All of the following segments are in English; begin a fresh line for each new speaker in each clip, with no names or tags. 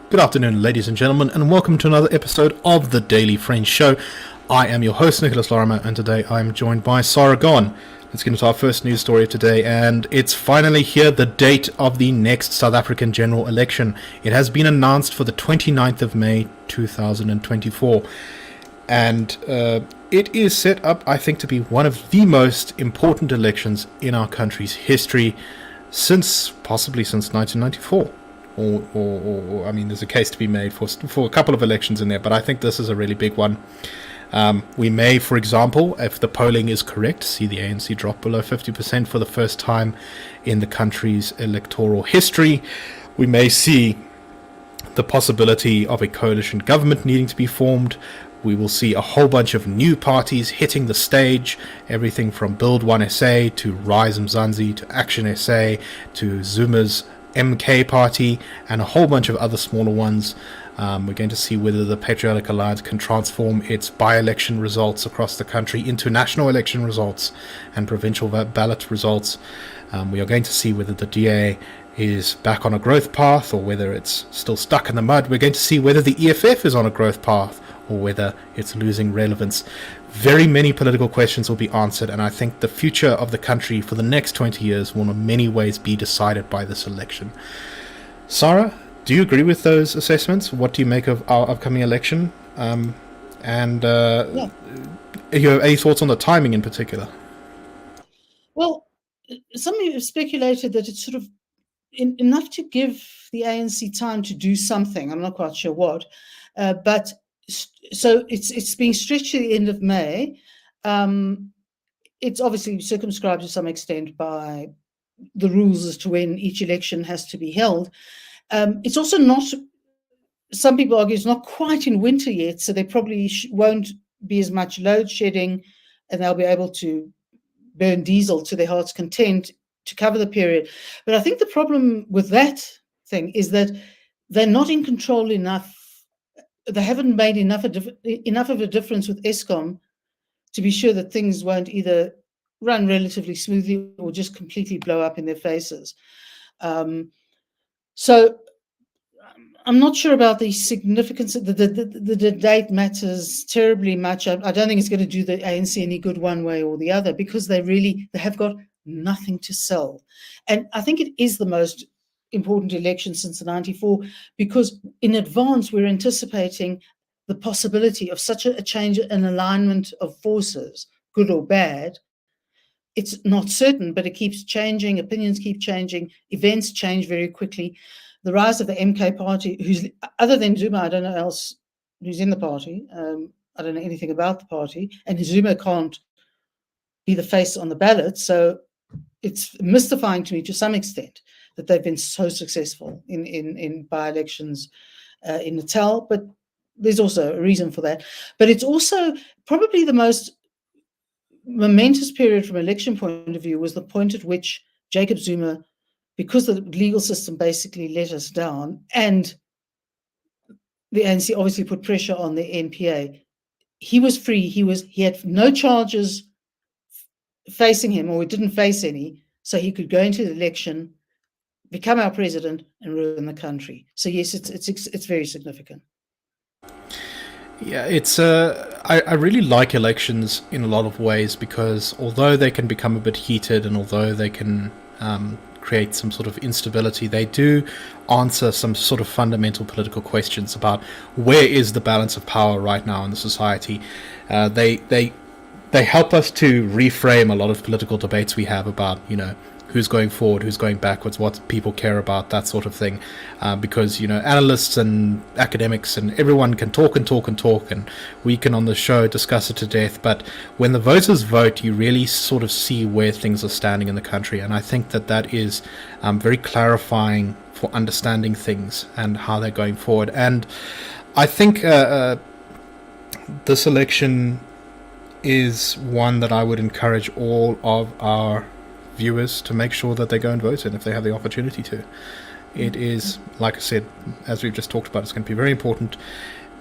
Good afternoon, ladies and gentlemen, and welcome to another episode of the Daily French Show. I am your host, Nicholas Lorimer, and today I am joined by Sara Gon. Let's get into our first news story of today, and it's finally here, the date of the next South African general election. It has been announced for the 29th of May 2024, and it is set up, I think, to be one of the most important elections in our country's history possibly since 1994. Or I mean, there's a case to be made for a couple of elections in there, but I think this is a really big one. We may, for example, if the polling is correct, see the ANC drop below 50% for the first time in the country's electoral history. We may see the possibility of a coalition government needing to be formed. We will see a whole bunch of new parties hitting the stage, everything from Build One SA to Rise Mzansi to Action SA to Zuma's MK party and a whole bunch of other smaller ones. We're going to see whether the Patriotic Alliance can transform its by-election results across the country into national election results and provincial ballot results. We are going to see whether the DA is back on a growth path or whether it's still stuck in the mud. We're going to see whether the EFF is on a growth path or whether it's losing relevance. Very many political questions will be answered, and I think the future of the country for the next 20 years will in many ways be decided by this election. Sara, do you agree with those assessments? What do you make of our upcoming election? Yeah. You have any thoughts on the timing in particular?
Well, some have speculated that it's sort of enough to give the ANC time to do something. I'm not quite sure what, but so it's being stretched to the end of May. It's obviously circumscribed to some extent by the rules as to when each election has to be held. It's also not, some people argue it's not quite in winter yet, so there probably won't be as much load shedding, and they'll be able to burn diesel to their heart's content to cover the period. But I think the problem with that thing is that they're not in control enough. They haven't made enough of a difference with Eskom to be sure that things won't either run relatively smoothly or just completely blow up in their faces. So I'm not sure about the significance. The date matters terribly much. I don't think it's going to do the ANC any good one way or the other, because they have got nothing to sell. And I think it is the most important election since the 94, because in advance we're anticipating the possibility of such a change, an alignment of forces, good or bad. It's not certain, but it keeps changing, opinions keep changing, events change very quickly. The rise of the MK party, who's, other than Zuma, I don't know else who's in the party. I don't know anything about the party, and Zuma can't be the face on the ballot, so it's mystifying to me to some extent that they've been so successful in by-elections in Natal, but there's also a reason for that. But it's also probably the most momentous period from an election point of view was the point at which Jacob Zuma, because the legal system basically let us down, and the ANC obviously put pressure on the NPA, he was free. He had no charges facing him, or he didn't face any, so he could go into the election, become our president, and ruin the country. So yes, it's very significant.
Yeah, I really like elections in a lot of ways, because although they can become a bit heated and although they can create some sort of instability, they do answer some sort of fundamental political questions about where is the balance of power right now in the society. They help us to reframe a lot of political debates we have about, who's going forward, who's going backwards, what people care about, that sort of thing. Because, analysts and academics and everyone can talk, and we can on the show discuss it to death. But when the voters vote, you really sort of see where things are standing in the country. And I think that is very clarifying for understanding things and how they're going forward. And I think this election is one that I would encourage all of our viewers to make sure that they go and vote in if they have the opportunity to. It is, like I said, as we've just talked about, it's going to be very important,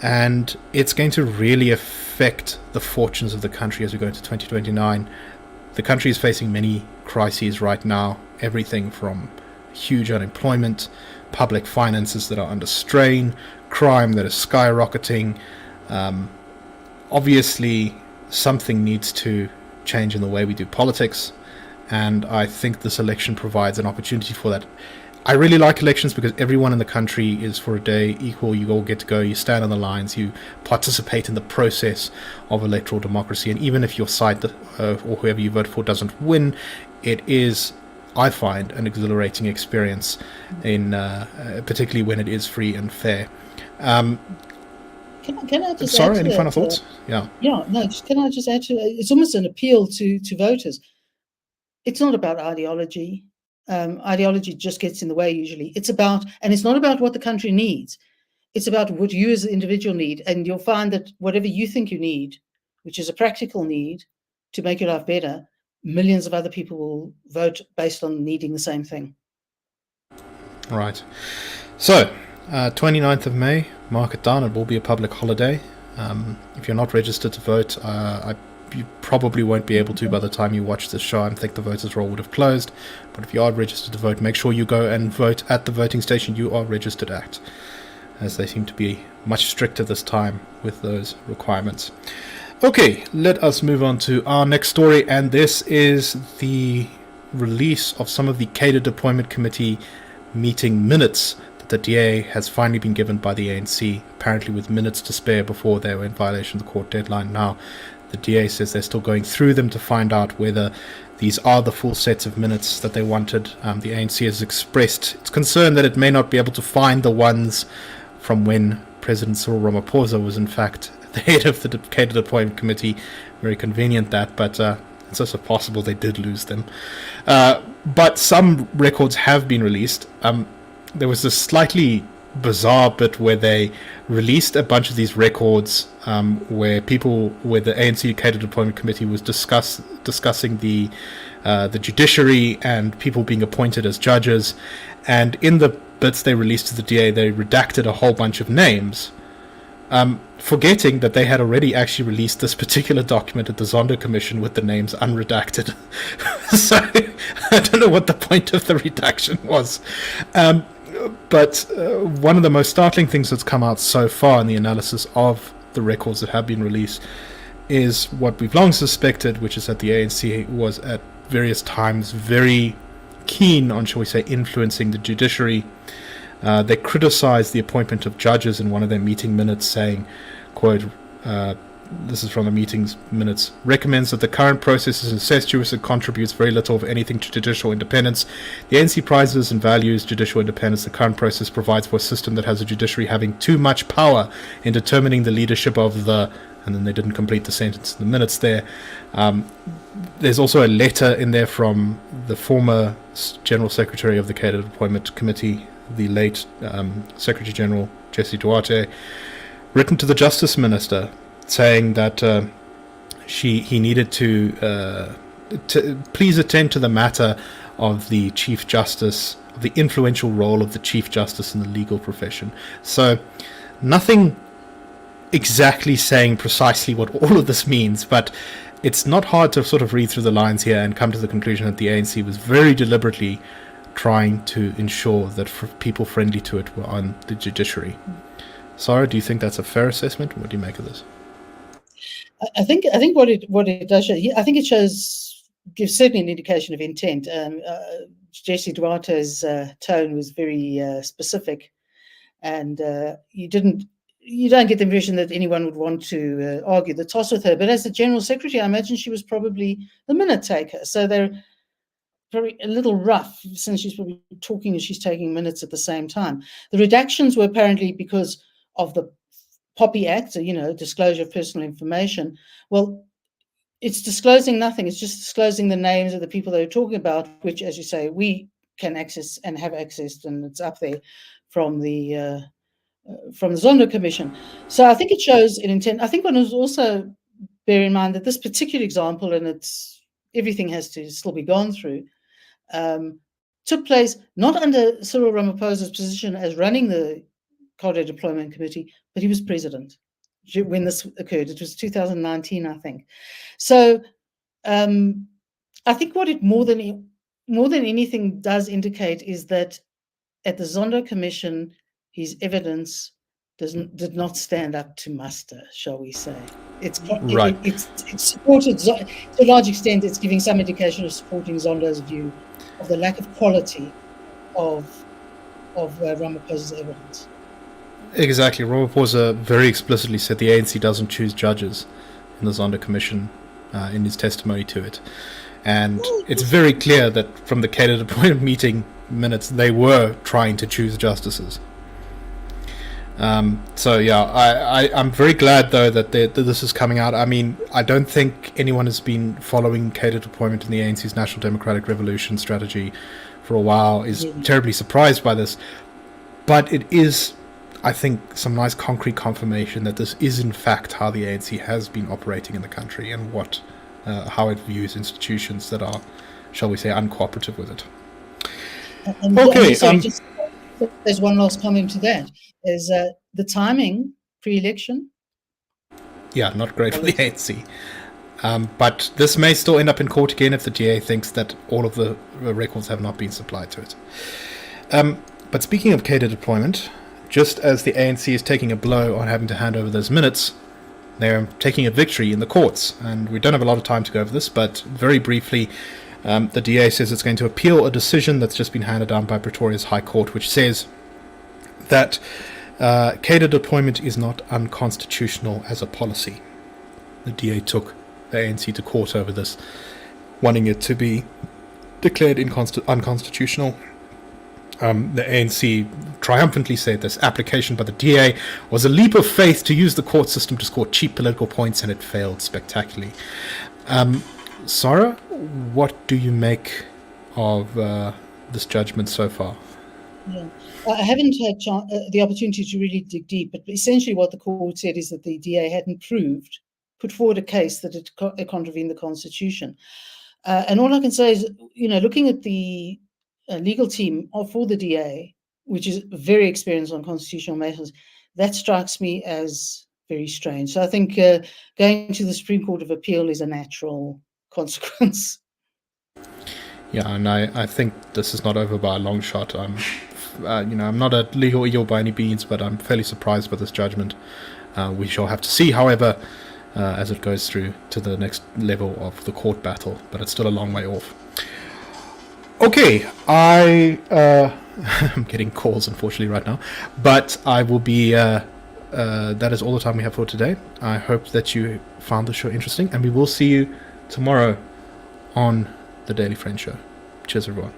and it's going to really affect the fortunes of the country as we go into 2029. The country is facing many crises right now. everything from huge unemployment, public finances that are under strain, crime that is skyrocketing. Obviously, something needs to change in the way we do politics, and I think this election provides an opportunity for that. I really like elections because everyone in the country is for a day equal. You all get to go, you stand on the lines, you participate in the process of electoral democracy, and even if your side or whoever you vote for doesn't win, it is, I find, an exhilarating experience, in particularly when it is free and fair.
Can I just
Sorry,
add to
any
that?
final thoughts? Yeah,
No, can I just add to that? It's almost an appeal to voters. It's not about ideology. Ideology just gets in the way usually. It's not about what the country needs. It's about what you as an individual need. And you'll find that whatever you think you need, which is a practical need to make your life better, millions of other people will vote based on needing the same thing.
right. So, 29th of May, mark it down, it will be a public holiday. If you're not registered to vote, you probably won't be able to by the time you watch this show. I think the voters' roll would have closed. But if you are registered to vote, make sure you go and vote at the voting station you are registered at, as they seem to be much stricter this time with those requirements. Okay, let us move on to our next story, and this is the release of some of the Cadre Deployment Committee meeting minutes that the DA has finally been given by the ANC, apparently with minutes to spare before they were in violation of the court deadline. Now, the DA says they're still going through them to find out whether these are the full sets of minutes that they wanted. The ANC has expressed its concern that it may not be able to find the ones from when President Cyril Ramaphosa was in fact the head of the Cadre Deployment Committee. Very convenient that, but it's also possible they did lose them. But some records have been released. There was this slightly bizarre bit where they released a bunch of these records where the ANC Cadre Deployment Committee was discussing the judiciary and people being appointed as judges, and in the bits they released to the DA, they redacted a whole bunch of names, forgetting that they had already actually released this particular document at the Zondo Commission with the names unredacted. So I don't know what the point of the redaction was. But one of the most startling things that's come out so far in the analysis of the records that have been released is what we've long suspected, which is that the ANC was at various times very keen on, shall we say, influencing the judiciary. They criticized the appointment of judges in one of their meeting minutes, saying, quote, this is from the meeting's minutes, recommends that the current process is incestuous and contributes very little of anything to judicial independence. The ANC prizes and values judicial independence. The current process provides for a system that has a judiciary having too much power in determining the leadership of the... And then they didn't complete the sentence in the minutes there. There's also a letter in there from the former General Secretary of the Cadre Deployment Committee, the late Secretary General Jesse Duarte, written to the Justice Minister, saying that he needed to please attend to the matter of the Chief Justice, the influential role of the Chief Justice in the legal profession. So nothing exactly saying precisely what all of this means, but it's not hard to sort of read through the lines here and come to the conclusion that the ANC was very deliberately trying to ensure that people friendly to it were on the judiciary. Sarah, do you think that's a fair assessment? What do you make of this?
I think what it does show, I think it gives certainly an indication of intent. Jesse Duarte's tone was very specific, and you don't get the impression that anyone would want to argue the toss with her. But as the General Secretary, I imagine she was probably the minute taker. So they're probably a little rough, since she's probably talking and she's taking minutes at the same time. The redactions were apparently because of the POPI Act, disclosure of personal information. Well, it's disclosing nothing. It's just disclosing the names of the people they're talking about, which, as you say, we can access and have accessed, and it's up there from the Zondo Commission. So I think it shows an intent. I think one must also bear in mind that this particular example, and everything has to still be gone through, took place not under Cyril Ramaphosa's position as running the Cadre Deployment Committee, but he was president when this occurred. It was 2019, I think. So I think what it more than more than anything does indicate is that at the Zondo Commission, his evidence did not stand up to muster, shall we say. It's
Right.
it's supported, to a large extent, it's giving some indication of supporting Zondo's view of the lack of quality of Ramaphosa's evidence.
Exactly. Ramaphosa very explicitly said the ANC doesn't choose judges in the Zondo Commission in his testimony to it. And it's very clear that from the cadre appointment meeting minutes, they were trying to choose justices. So yeah, I'm very glad though that this is coming out. I mean, I don't think anyone has been following cadre deployment in the ANC's National Democratic Revolution strategy for a while is terribly surprised by this. But it is, I think, some nice concrete confirmation that this is in fact how the ANC has been operating in the country and how it views institutions that are, shall we say, uncooperative with it.
And
okay.
Just, there's one last comment to that. Is the timing pre-election?
Yeah, not great for the ANC. But this may still end up in court again if the DA thinks that all of the records have not been supplied to it. But speaking of cadre deployment, just as the ANC is taking a blow on having to hand over those minutes, they're taking a victory in the courts. And we don't have a lot of time to go over this, but very briefly, the DA says it's going to appeal a decision that's just been handed down by Pretoria's High Court, which says that cadre deployment is not unconstitutional as a policy. The DA took the ANC to court over this, wanting it to be declared unconstitutional. The ANC triumphantly said this application by the DA was a leap of faith to use the court system to score cheap political points, and it failed spectacularly. Sara, what do you make of this judgment so far?
Yeah. I haven't had the opportunity to really dig deep, but essentially what the court said is that the DA hadn't put forward a case that it contravened the Constitution. And all I can say is, looking at the legal team for the DA, which is very experienced on constitutional matters, that strikes me as very strange. So I think going to the Supreme Court of Appeal is a natural consequence.
Yeah, and I think this is not over by a long shot. I'm not a legal eel by any means, but I'm fairly surprised by this judgment. We shall have to see, however, as it goes through to the next level of the court battle, but it's still a long way off. Okay, I'm getting calls, unfortunately, right now, but I will be, that is all the time we have for today. I hope that you found the show interesting, and we will see you tomorrow on the Daily Friend Show. Cheers, everyone.